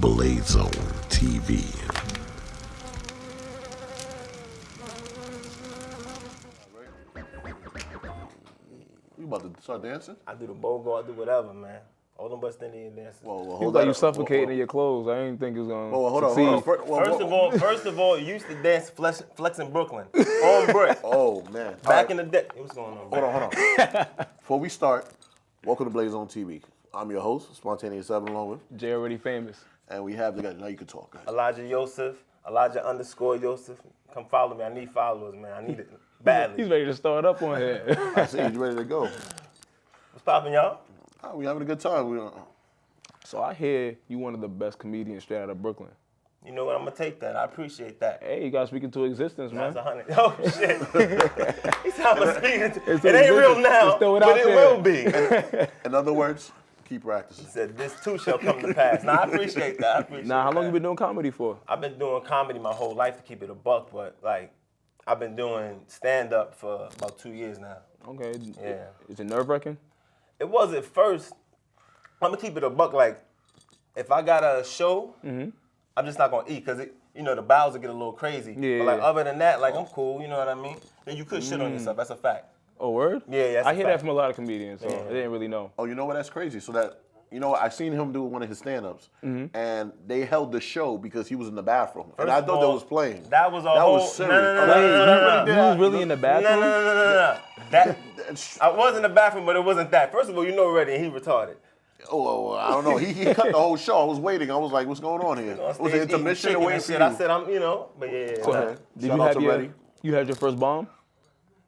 Blaze Zone TV. You about to start dancing? I do the BOGO, I do whatever, man. All them West Indian dances. Well, He hold was like that you up. suffocating in your clothes. I didn't think it was going to Hold on, succeed. hold on. First of all, you used to dance flex in Brooklyn on brick. Oh, man. Back in the day. What's going on, bro? Hold on. Before we start, welcome to Blaze Zone TV. I'm your host, Spontaneous 7 along with. Jay already famous. And we have the guy, now you can talk. Elijah YOSEF, Elijah_Yosef. Come follow me. I need followers, man. I need it badly. He's ready to start up on here. I see you ready to go. What's poppin', y'all? Oh, we having a good time. So I hear you one of the best comedians straight out of Brooklyn. You know what? I'm gonna take that. I appreciate that. Hey, you got to speak into existence, man. That's 100. Oh shit! He's how I'm speaking. It's It ain't real now, Just throw it but out it there. will be. In other words, keep practicing. He said, "This too shall come to pass." Nah, I appreciate that. I appreciate Nah, how long that. you been doing comedy for? I've been doing comedy my whole life to keep it a buck, but like, I've been doing stand-up for about 2 years now. Okay. Yeah. Is it nerve-wracking? It was at first. I'm gonna keep it a buck. Like, if I got a show, I'm just not gonna eat because the bowels will get a little crazy. Yeah. But like other than that, like I'm cool. You know what I mean? Then you could shit on yourself. That's a fact. Oh, word? Yeah, that's I a hear fact. that from a lot of comedians, so I didn't really know. Oh, you know what? That's crazy. So that, I seen him do one of his stand-ups, and they held the show because he was in the bathroom. And I First of thought that all, was playing. That was a That whole. was serious. No. You was really in the bathroom? No. That I was in the bathroom, but it wasn't that. First of all, you know already, he retarded. Oh, I don't know. He cut the whole show. I was waiting. I was like, what's going on here? On It was stage an eating intermission chicken away and from shit. you. I said, but yeah. Okay. Did Shout you out have to Reddy. you had your first bomb?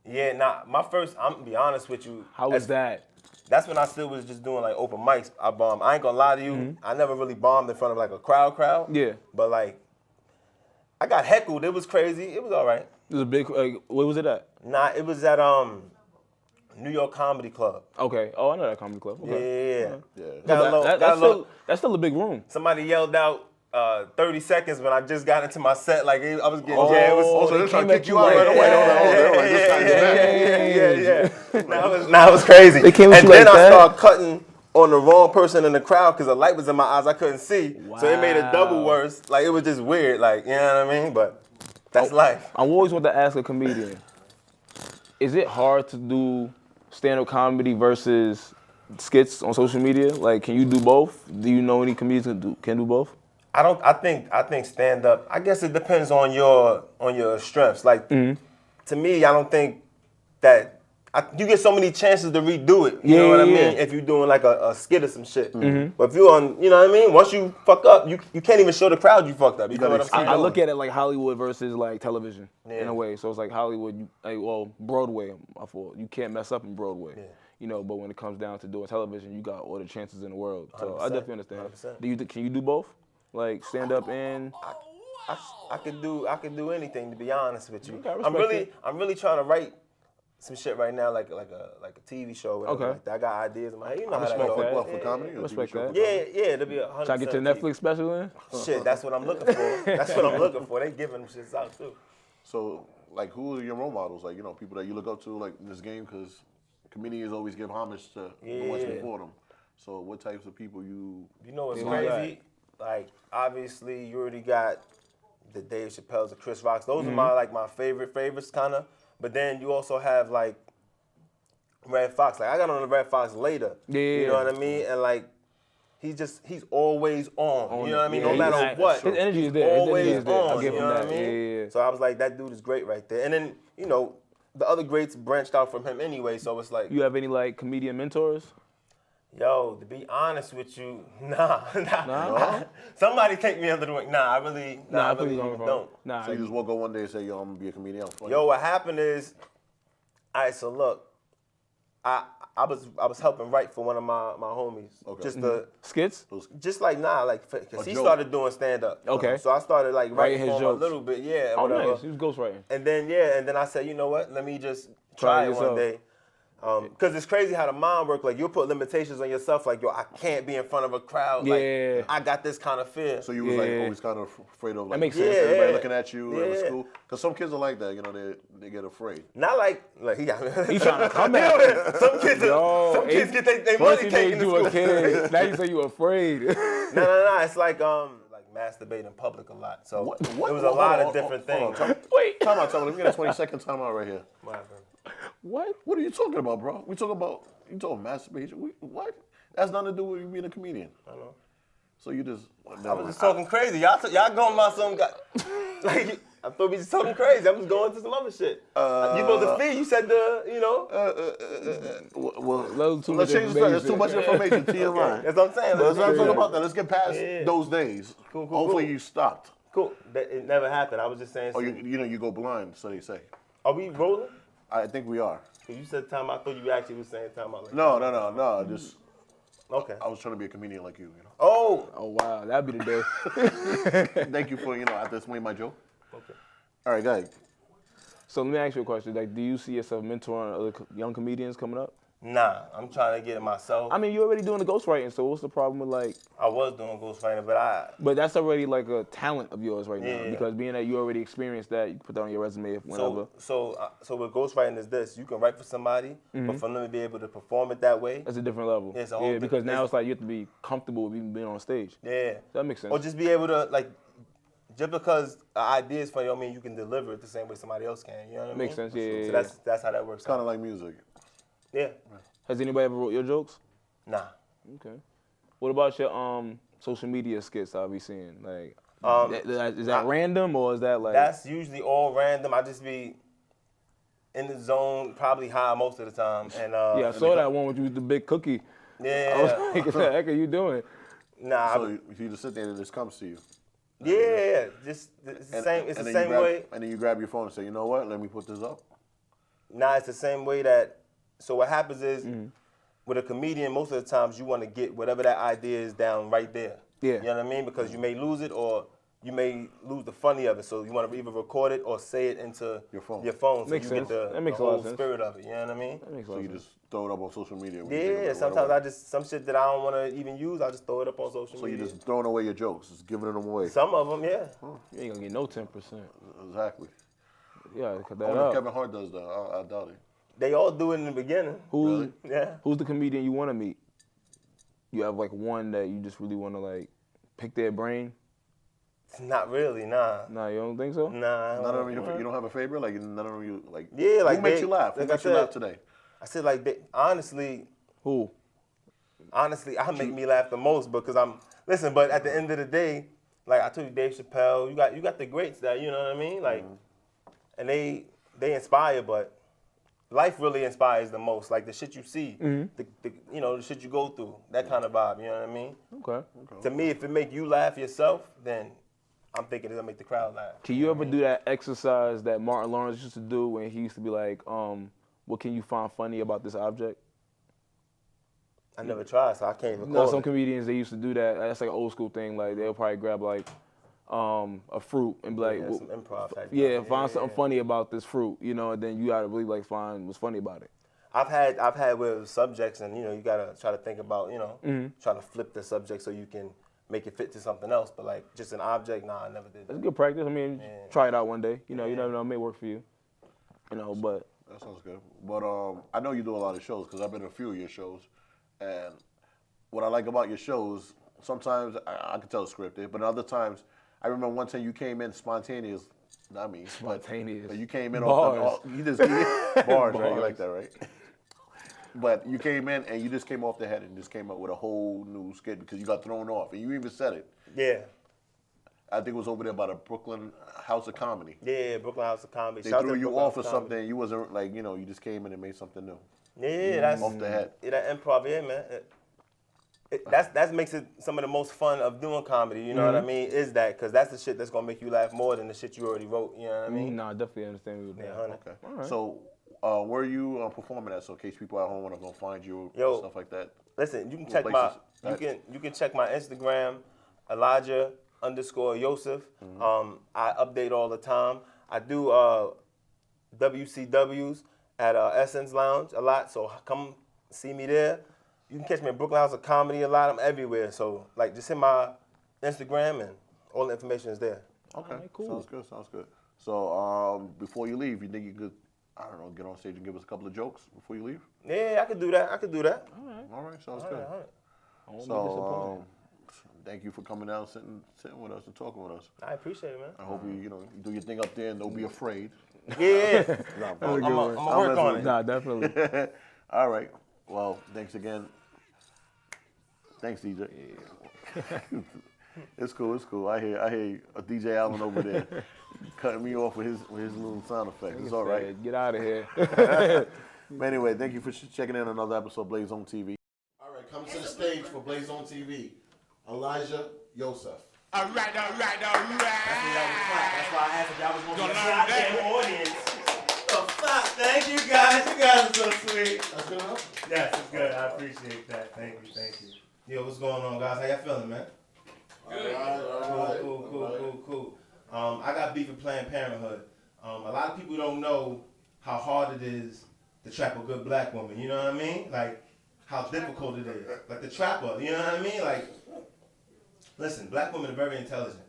Yeah, nah. My first, I'm gonna be honest with you. How was that? That's when I still was just doing like open mics. I bombed. I ain't gonna lie to you. I never really bombed in front of like a crowd. Yeah. But like, I got heckled. It was crazy. It was all right. It was a big, where was it at? Nah, it was at New York Comedy Club. Okay. Oh, I know that comedy club. Okay. Yeah. Yeah. That's still a big room. Somebody yelled out 30 seconds when I just got into my set. Like I was getting. Oh, yeah, it was. Oh, so they they're trying came to at kick you you out like right away. Yeah. Now it was crazy. They came at and you then like I that? started cutting on the wrong person in the crowd because the light was in my eyes. I couldn't see. So it made it double Wow. worse. Like it was just weird. Like, you know what I mean? But that's life. I always want to ask a comedian, is it hard to do stand-up comedy versus skits on social media? Like, can you do both? Do you know any comedians that can do both? I think stand up. I guess it depends on your strengths. Like to me, I don't think that you get so many chances to redo it. You know what I mean? If you're doing like a skit or some shit. But if you're on, you know what I mean? Once you fuck up, you can't even show the crowd you fucked up. You know what I'm saying? I look at it like Hollywood versus like television in a way. So it's like Hollywood, Broadway. I thought you can't mess up in Broadway. Yeah. But when it comes down to doing television, you got all the chances in the world. So I definitely understand. 100%. Can you do both? Like stand up and I could do anything, to be honest with you. Okay, I respect I'm really trying to write some shit right now, like a TV show. Or Okay. Like that. I got ideas in my head. You know how that respect goes. that. What, for comedy? or Respect TV show? that. Yeah, it'll be 100%. try to get your Netflix special in? Shit, that's what I'm looking for. That's what I'm looking for. They giving them shits out too. So, like, who are your role models? Like, people that you look up to, like, in this game? Because comedians always give homage to the ones before them. So, what types of people you... You know what's Yeah. crazy? Like, obviously, you already got the Dave Chappelle's, the Chris Rocks. Those are my favorites, kind of. But then you also have, like, Red Fox. Like, I got on the Red Fox later. Yeah. You know what I mean? And, like, he's always on. You know what I mean? Yeah, No matter he's- what. His energy is there. Always His energy is there. on. I'll give You him know that. what I mean? Yeah. So I was like, that dude is great right there. And then, the other greats branched out from him anyway. So it's like, You have any like comedian mentors? yo, to be honest with you, nah. Somebody take me under the wing. Nah, I really don't. Nah, So you just woke up one day and say, yo, I'm going to be a comedian. Yo, what happened is, all right, so look, I was helping write for one of my homies. Okay. skits? Just like, because he joke. started doing stand-up. Okay. So I started like Writing writing his for him a jokes. little bit, yeah, Oh, whatever. nice. He was ghostwriting. And then I said, you know what? Let me just Try try it it one yourself. day. Because it's crazy how the mind work. Like, you'll put limitations on yourself. Like, yo, I can't be in front of a crowd. Yeah. Like, I got this kind of fear. So you was like Yeah. always kind of afraid of, like, makes sense. everybody Yeah. looking at you at Yeah. school? Because some kids are like that, they get afraid. Not like he got He trying to come at you. Some kids, some kids get their First money he taken made to you a school. kid. Now you say you afraid. No. It's like masturbate in public a lot. So What? it was a lot of different things. Wait. Time out. Let me get a 20-second time out right here. What happened? What? What are you talking about, bro? You talking masturbation? What? That's nothing to do with you being a comedian. I know. So you just. I was just talking crazy. Y'all going about some guy. Like, I thought we just talking crazy. I was going to some other shit. You supposed to feed. You said Well, let's change the There's too much information to your mind. That's what I'm saying. Let's not talk about that. Let's get past those days. Cool, Hopefully cool. you stopped. Cool. It never happened. I was just saying. Or you go blind, so they say. Are we rolling? I think we are. You said time. I thought you actually was saying time out. Like No. Just. Okay. I was trying to be a comedian like you. Oh wow, that'd be the day. Thank you for after explaining my joke. Okay. All right, go ahead. So let me ask you a question. Like, do you see yourself mentoring other young comedians coming up? Nah, I'm trying to get it myself. I mean, you're already doing the ghostwriting, so what's the problem with like? I was doing ghostwriting, But that's already like a talent of yours right now, Yeah. because being that you already experienced that, you can put that on your resume whenever. So with ghostwriting is this: you can write for somebody, but for them to be able to perform it that way, That's a different level. It's a whole because now it's- it's like you have to be comfortable with even being on stage. yeah, That makes sense. or just be able to like, just because an idea is funny, don't mean you can deliver it the same way somebody else can. You know what I mean? Makes sense, yeah. So that's how that works. Kind of like music. Yeah. Has anybody ever wrote your jokes? Nah. Okay. What about your social media skits I'll be seeing? Like, is that random or is that like? That's usually all random. I just be in the zone, probably high most of the time. And yeah, I saw that one with you with the big cookie. I Yeah. was like, what the heck are you doing? Nah. So you just sit there and it just comes to you. Yeah. Just it's the same. It's the same way. And then you grab your phone and say, you know what? Let me put this up. Nah, it's the same way that. So what happens is, with a comedian, most of the times you want to get whatever that idea is down right there. Yeah. You know what I mean? Because you may lose it or you may lose the funny of it. So you want to either record it or say it into Your phone. so Makes you sense. get That makes the a lot whole of sense. spirit of it. You know what I mean? That makes a So lot you of sense. just throw it up on social media. when you think of Yeah. it, Sometimes whatever. some shit that I don't want to even use, I just throw it up on social So media. you're just throwing away your jokes, just giving them away. Some of them, yeah. You ain't gonna get no 10%. Exactly. Yeah, cut I that wonder if out. Kevin Hart does that. I doubt it. They all do it in the beginning. Who's Yeah. who's the comedian you want to meet? You have like one that you just really want to like pick their brain? Not really, nah. Nah, you don't think so? Nah. None of them. You don't have a favorite? Like none of them. You like. Yeah, like who makes they- you laugh? Who like makes I you said- laugh today? I said like honestly, Who? I make me laugh the most because listen, but at the end of the day, like I told you, Dave Chappelle, you got the greats that, you know what I mean? Like, and they inspire, but life really inspires the most. Like the shit you see, the shit you go through, that kind of vibe, you know what I mean? Okay. To me, if it make you laugh yourself, then I'm thinking it'll make the crowd laugh. Can you ever do that exercise that Martin Lawrence used to do when he used to be like, what can you find funny about this object? I never tried, so I can't even No, call some it. comedians, they used to do that. That's like an old school thing. Like they'll probably grab like a fruit and be like, Yeah, some improv type yeah, stuff. find something funny about this fruit, you know, and then you gotta really like find what's funny about it. I've had with subjects, and you gotta try to think about, try to flip the subject so you can make it fit to something else. But like just an object, nah, I never did It's that. good practice. I mean, try it out one day. You know, you never know, it may work for you. You know, but That sounds good. But I know you do a lot of shows because I've been to a few of your shows, and what I like about your shows, sometimes I can tell it's scripted, but other times, I remember one time you came in spontaneous. Not me, Spontaneous. But you came in Bars. off the, you just bars, right? You like that, right? But you came in and you just came off the head and just came up with a whole new skit because you got thrown off, and you even said it. Yeah. I think it was over there by the Brooklyn House of Comedy. Yeah, Brooklyn House of Comedy. They Shout out threw to you Brooklyn off House or of Comedy. something. You wasn't like, you just came in and made something new. Yeah, that's Off the head. Yeah, that improv, yeah, man. That makes it some of the most fun of doing comedy. You know what I mean? Is that because that's the shit that's gonna make you laugh more than the shit you already wrote. You know what I mean? no, I definitely understand what you're Yeah, doing. 100. Okay. right. So, where are you performing at? So, in case people at home want to go find you, Yo. stuff like that. Listen, you can What check places? you can check my Instagram, Elijah_Yosef. I update all the time. I do WCWs at Essence Lounge a lot, so come see me there. You can catch me at Brooklyn House of Comedy a lot. I'm everywhere, so like just hit my Instagram and all the information is there. Okay, Alright, cool. Sounds good. Sounds good. So, before you leave, you think you could, I don't know, get on stage and give us a couple of jokes before you leave? Yeah, I could do that. All right, sounds good. All right. I won't be So, disappointed. thank you for coming down, sitting with us and talking with us. I appreciate it, man. I hope you do your thing up there and don't be afraid. Yeah. I'm gonna work on it. Nah, definitely. All right. Well, thanks again. Thanks, DJ. It's cool. I hear a DJ Allen over there cutting me off with his little sound effects. It's all right. Get out of here. But anyway, thank you for checking in another episode of Blaze on TV. All right, coming to the stage for Blaze on TV, Elijah YOSEF. All right. That's why I asked if y'all was going to be a goddamn audience. Oh, fuck. Thank you guys. You guys are so sweet. That's good enough? Yes, it's good. I appreciate that. Thank you. Yo, what's going on, guys? How y'all feeling, man? Good. All right. Cool. I got beef with Planned Parenthood. A lot of people don't know how hard it is to trap a good black woman. You know what I mean? Like, how difficult it is. Like the trapper, you know what I mean? Like, listen, black women are very intelligent.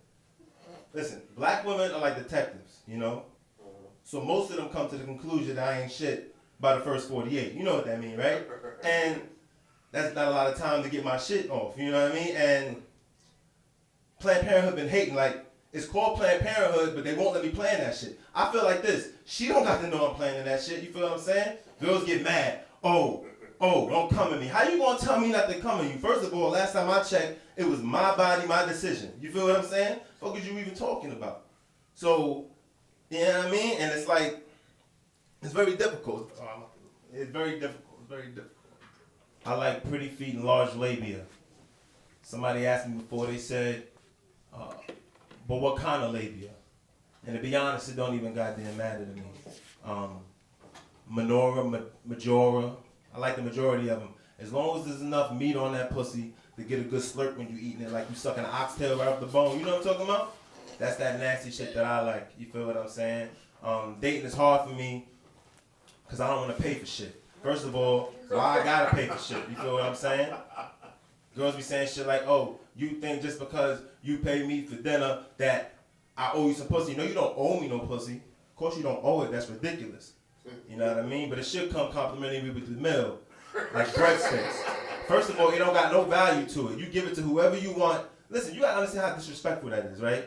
Listen, black women are like detectives, you know? So most of them come to the conclusion that I ain't shit by the first 48. You know what that mean, right? And that's not a lot of time to get my shit off, you know what I mean? And Planned Parenthood been hating, like, it's called Planned Parenthood, but they won't let me plan that shit. I feel like this. She don't got to know I'm planning that shit, you feel what I'm saying? Girls get mad. Oh, don't come at me. How you gonna tell me not to come at you? First of all, last time I checked, it was my body, my decision. You feel what I'm saying? What was you even talking about? So, you know what I mean? And it's like, it's very difficult. It's very difficult. I like pretty feet and large labia. Somebody asked me before, they said, but what kind of labia? And to be honest, it don't even goddamn matter to me. Minora, Majora, I like the majority of them. As long as there's enough meat on that pussy to get a good slurp when you eating it, like you sucking an oxtail right off the bone. You know what I'm talking about? That's that nasty shit that I like. You feel what I'm saying? Dating is hard for me because I don't want to pay for shit. First of all, why I gotta pay for shit? You feel what I'm saying? Girls be saying shit like, oh, you think just because you pay me for dinner that I owe you some pussy? No, you don't owe me no pussy. Of course you don't owe it. That's ridiculous. You know what I mean? But it should come complimenting me with the meal, like breadsticks. First of all, it don't got no value to it. You give it to whoever you want. Listen, you gotta understand how disrespectful that is, right?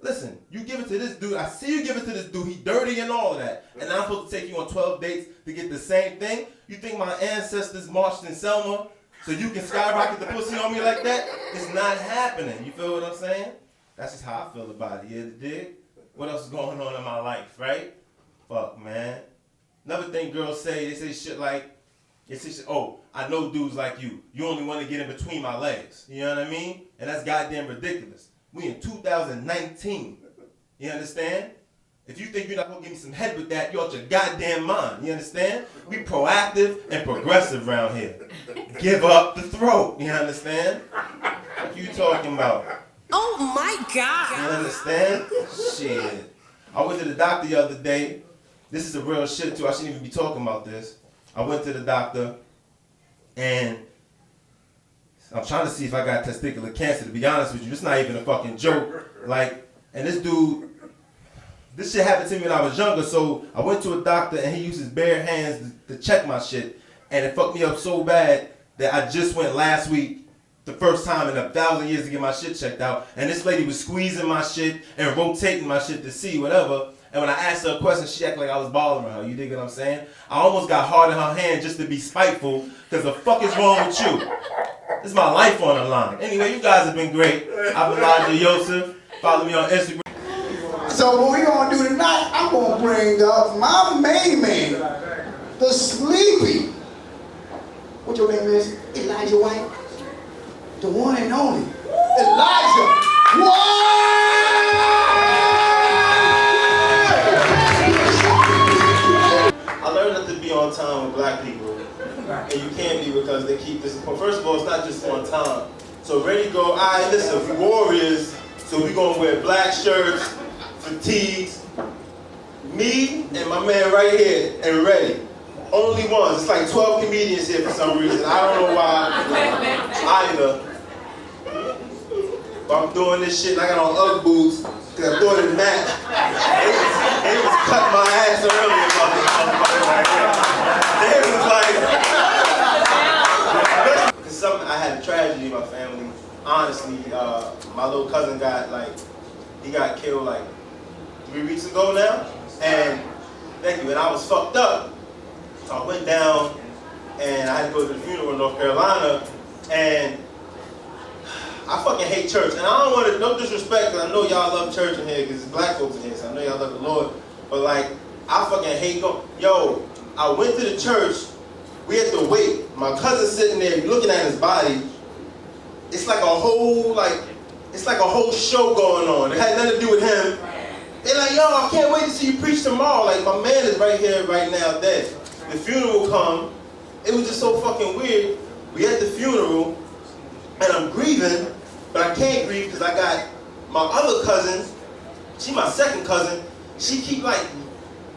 Listen, you give it to this dude. I see you give it to this dude. He dirty and all of that. And I'm supposed to take you on 12 dates to get the same thing? You think my ancestors marched in Selma so you can skyrocket the pussy on me like that? It's not happening. You feel what I'm saying? That's just how I feel about it. You dig? What else is going on in my life, right? Fuck, man. Another thing girls say, they say shit like, oh, I know dudes like you. You only want to get in between my legs. You know what I mean? And that's goddamn ridiculous. We in 2019. You understand? If you think you're not going to give me some head with that, you're out your goddamn mind. You understand? We proactive and progressive around here. Give up the throat. You understand? What you talking about? Oh my God. You understand? Shit. I went to the doctor the other day. This is a real shit too. I shouldn't even be talking about this. I went to the doctor and I'm trying to see if I got testicular cancer, to be honest with you. It's not even a fucking joke. Like, and this dude, this shit happened to me when I was younger, so I went to a doctor and he used his bare hands to check my shit, and it fucked me up so bad that I just went last week, the first time in 1,000 years to get my shit checked out, and this lady was squeezing my shit and rotating my shit to see whatever, and when I asked her a question, she acted like I was bothering her. You dig what I'm saying? I almost got hard in her hand just to be spiteful, because the fuck is wrong with you? This is my life on the line. Anyway, you guys have been great. I'm Elijah YOSEF. Follow me on Instagram. So what we gonna do tonight, I'm gonna bring up my main man, the Sleepy. What your name is? Elijah White. The one and only Elijah White! I learned not to be on time with black people. And you can't be because they keep this. Well, first of all, it's not just on time. So ready, go, all right, listen, we warriors, so we gonna wear black shirts, fatigues. Me and my man right here and ready. Only ones. It's like 12 comedians here for some reason. I don't know why either. But I'm doing this shit and I got on Ugg boots because I thought it matched. They was cutting my ass earlier about this. They was like, I had a tragedy in my family honestly, my little cousin he got killed like 3 weeks ago now, and thank you, and I was fucked up. So I went down, and I had to go to the funeral in North Carolina, and I fucking hate church, and I don't want to, no disrespect, because I know y'all love church in here, because it's black folks in here, so I know y'all love the Lord, but like, I fucking hate going. Yo, I went to the church, we had to wait. My cousin's sitting there looking at his body. It's like a whole show going on. It had nothing to do with him. They're like, yo, I can't wait to see you preach tomorrow. Like, my man is right here, right now, dead. The funeral will come. It was just so fucking weird. We at the funeral, and I'm grieving, but I can't grieve because I got my other cousin. She my second cousin. She keep like,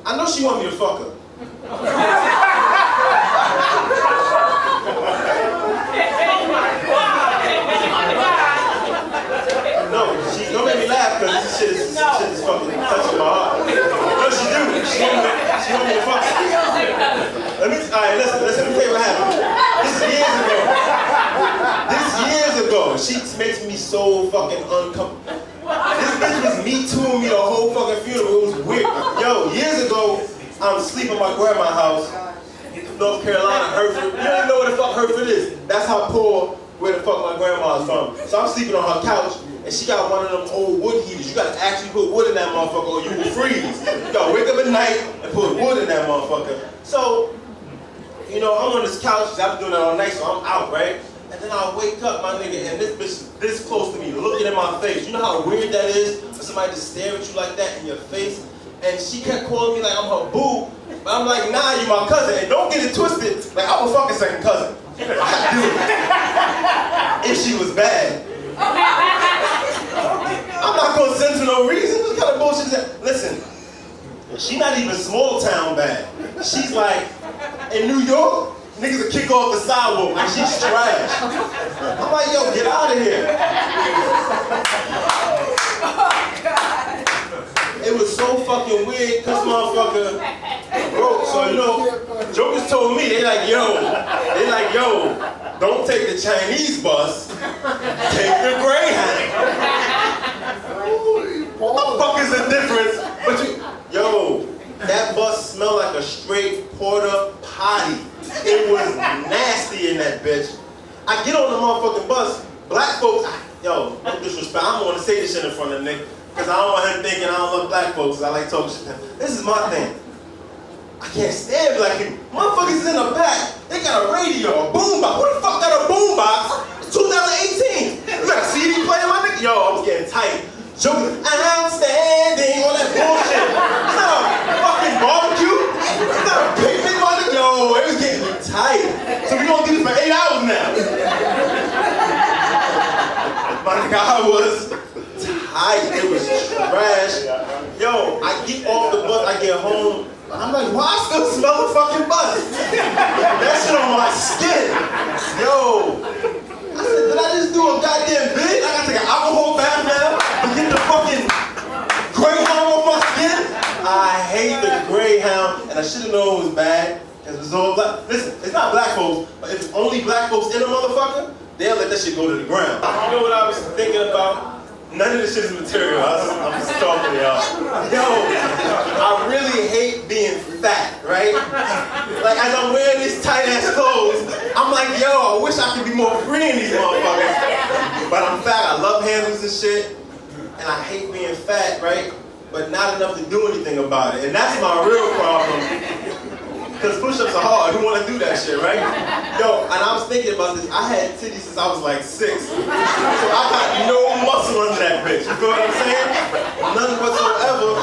I know she want me to fuck her. No, she don't make me laugh because this shit is fucking touching my heart. No, she do. She want me to fuck her. Alright, listen, let me tell you what happened. This years ago. She makes me so fucking uncomfortable. This bitch was me tooing me the whole fucking funeral. It was weird. Yo, years ago, I'm sleeping at my grandma's house, North Carolina, Hereford. You don't even know where the fuck Hereford is. That's how poor where the fuck my grandma's from. So I'm sleeping on her couch, and she got one of them old wood heaters. You gotta actually put wood in that motherfucker or you will freeze. You gotta wake up at night and put wood in that motherfucker. So, you know, I'm on this couch, I've been doing that all night, so I'm out, right? And then I wake up, my nigga, and this bitch is this close to me, looking in my face. You know how weird that is for somebody to stare at you like that in your face? And she kept calling me like I'm her boo, but I'm like, nah, you my cousin, and don't get it twisted, like I'm a fucking second cousin. I do. If she was bad. I'm not gonna send for no reason. What kind of bullshit is that? Listen, she not even small town bad. She's like, in New York, niggas will kick off the sidewalk, like she's trash. I'm like, yo, get out of here. It was so fucking weird, cause motherfucker broke. So you know, jokers told me, they like, yo, don't take the Chinese bus, take the Greyhound. What the fuck is the difference? But yo, that bus smelled like a straight porta potty. It was nasty in that bitch. I get on the motherfucking bus, black folks, yo, no disrespect, I'm gonna say this shit in front of the nigga. Because I don't want him thinking I don't love black folks. I like talking shit to him. This is my thing. I can't stand black people. Motherfuckers in the back, they got a radio, a boombox. Who the fuck got a boombox? It's 2018. You got a CD player, my nigga? Yo, I was getting tight. Joking, I'm standing, all that bullshit. It's not a fucking barbecue. It's not a picnic, my nigga. Yo, it was getting me tight. So we gonna do this for 8 hours now. My nigga, I was tight. It was trash. Yo, I get off the bus, I get home. I'm like, why I still smell the fucking bus? That shit on my skin. Yo, I said, did I just do a goddamn bid? I gotta take an alcohol bath now to get the fucking Greyhound off my skin? I hate the Greyhound, and I should have known it was bad, because it was all black. Listen, it's not black folks, but if it's only black folks in a motherfucker, they'll let that shit go to the ground. You know what I was thinking about? None of this shit is material. I'm just talking to y'all. Yo, I really hate being fat, right? Like, as I'm wearing these tight-ass clothes, I'm like, yo, I wish I could be more free in these motherfuckers. But I'm fat. I love handles and shit. And I hate being fat, right? But not enough to do anything about it. And that's my real problem. Because push-ups are hard. Who want to do that shit, right? Yo, and I was thinking about this. I had titties since I was like 6. So I got no muscle under that bitch. You feel what I'm saying? None whatsoever.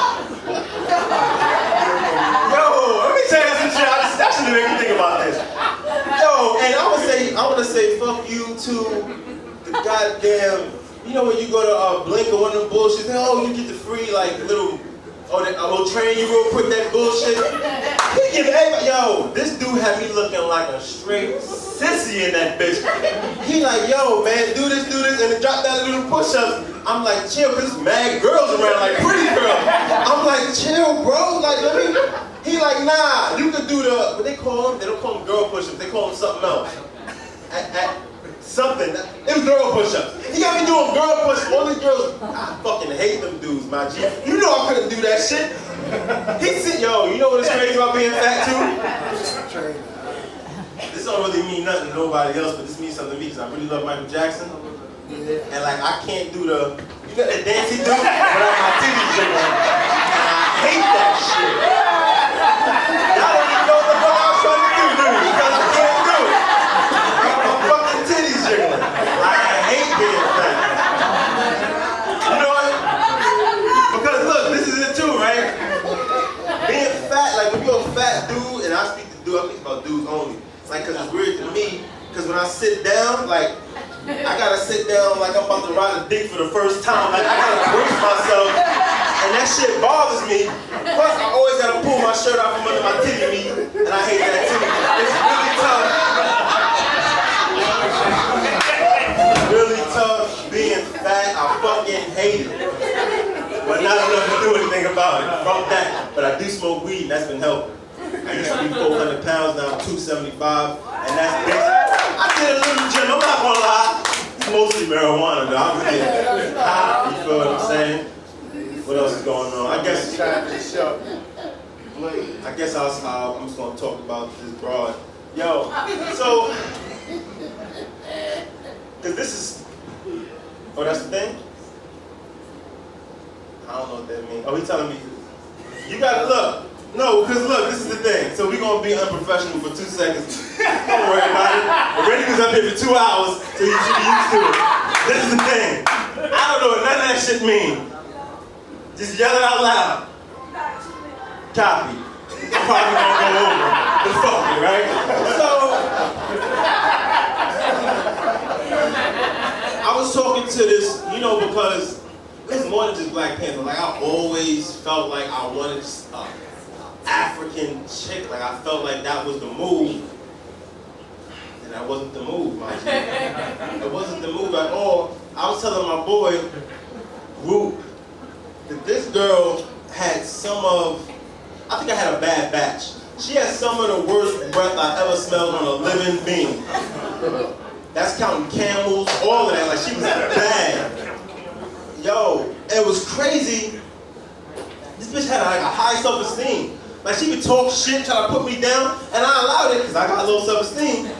Yo, let me tell you some shit. That should make me think about this. Yo, and I want to say fuck you to the goddamn, you know when you go to Blink or one of them bullshit, oh, you get the free like little, oh, I will train you real quick, that bullshit. He give everybody, yo, this dude had me looking like a straight sissy in that bitch. He like, yo, man, do this, and then drop that little push-up. I'm like, chill, cause there's mad girls around, like pretty girls. I'm like, chill, bro, like, let me. He like, nah, you could do the, what they call them? They don't call them girl push-ups, they call them something else. Something. It do girl push-ups. He got me doing girl push-ups. All these girls, I fucking hate them dudes, my G. You know I couldn't do that shit. He said, yo, you know what's crazy about being fat too? This don't really mean nothing to nobody else, but this means something to me because I really love Michael Jackson. And like I can't do the dance he do without my titties jiggling. And I hate that shit. Y'all don't even know what the fuck I was trying to do, because I can't do it. My fucking titties jiggling. I hate being fat. You know what? Because look, this is it too, right? Being fat, like when you're a fat dude, and I speak about dudes only. Like, cause it's weird to me, cause when I sit down, like, I gotta sit down like I'm about to ride a dick for the first time. Like, I gotta brace myself, and that shit bothers me. Plus, I always gotta pull my shirt out from under my titty meat, and I hate that too. It's really tough. Really tough being fat. I fucking hate it. But not enough to do anything about it. Fuck that. But I do smoke weed, and that's been helping. I used to be 400 pounds, now I'm 275, and that's basic. I did a little gym, I'm not gonna lie. It's mostly marijuana, though. I'm getting high, you feel what I'm saying? What else is going on? I guess I'm just gonna talk about this broad. Yo, so, cause this is, oh, that's the thing? I don't know what that means. Oh, he telling me, you gotta look. No, because look, this is the thing. So we're going to be unprofessional for 2 seconds. Don't worry about it. Randy was up here for 2 hours, so you should be used to it. This is the thing. I don't know what none of that shit means. Just yell it out loud. Copy. I'm probably going to go over. But fuck it, right? So, I was talking to this, you know, because it's more than just Black Panther. Like, I always felt like I wanted African chick, like I felt like that was the move, and that wasn't the move, my G. It wasn't the move at all. I was telling my boy, Roop, that this girl had I think I had a bad batch. She had some of the worst breath I ever smelled on a living being. That's counting camels, all of that, like she was bad. Yo, it was crazy. This bitch had like a high self-esteem. Like she would talk shit, try to put me down, and I allowed it because I got a little self-esteem. And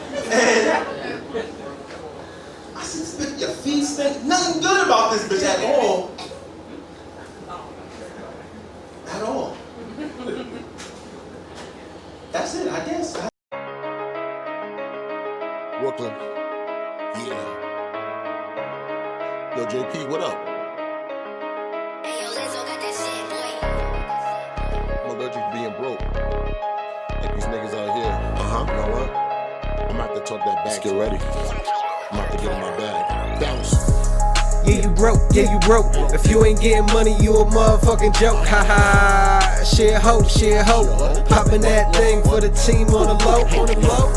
I said, this bitch, your feet stink. Nothing good about this bitch at all. At all. That's it, I guess. Brooklyn. Yeah. Yo, JP, what up? I'm allergic to being broke. Like these niggas out here. You know what? I'm about to talk that back. Let's get ready. I'm about to get in my bag. Bounce. Yeah, you broke, yeah, you broke. If you ain't getting money, you a motherfucking joke. Haha, share hope, share hope. Popping that thing for the team on the low, on the low.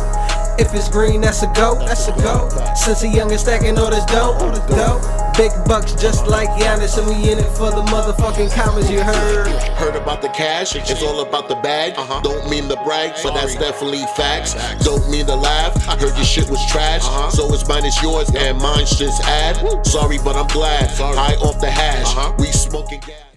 If it's green, that's a go, that's a go. Since a youngin' stacking all this dough, big bucks just like Giannis, and we in it for the motherfucking commas, you heard. Heard about the cash, it's all about the bag. Don't mean to brag, but that's definitely facts. Don't mean to laugh, I heard your shit was trash. So it's mine is yours and mine's just ad. Sorry, but I'm glad. High off the hash, we smoking gas.